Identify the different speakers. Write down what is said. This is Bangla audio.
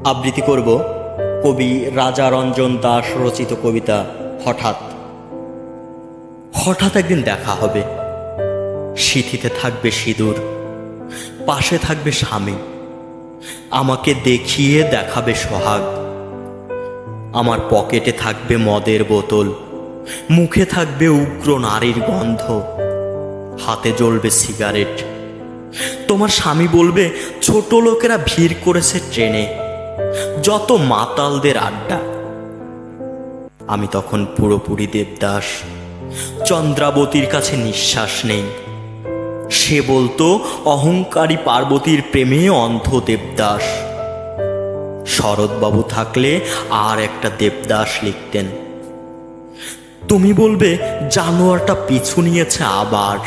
Speaker 1: আবৃত্তি করব কবি রাজা রঞ্জন দাস রচিত কবিতা হঠাৎ। হঠাৎ একদিন দেখা হবে, সিঁথিতে থাকবে সিঁদুর, পাশে থাকবে স্বামী, আমাকে দেখিয়ে দেখাবে সোহাগ। আমার পকেটে থাকবে মদের বোতল, মুখে থাকবে উগ্র নারীর গন্ধ, হাতে জ্বলবে সিগারেট। তোমার স্বামী বলবে ছোট লোকেরা ভিড় করেছে ট্রেনে, যত মাতালদের আড্ডা। আমি তখন পুরোপুরি দেবদাস, চন্দ্রাবতীর কাছে নিঃশ্বাস নেই। সে বলতো অহংকারী পার্বতীর প্রেমে অন্ধ দেবদাস। শরৎবাবু থাকলে আর একটা দেবদাস লিখতেন। তুমি বলবে জানোয়ারটা পিছু নিয়েছে আবার।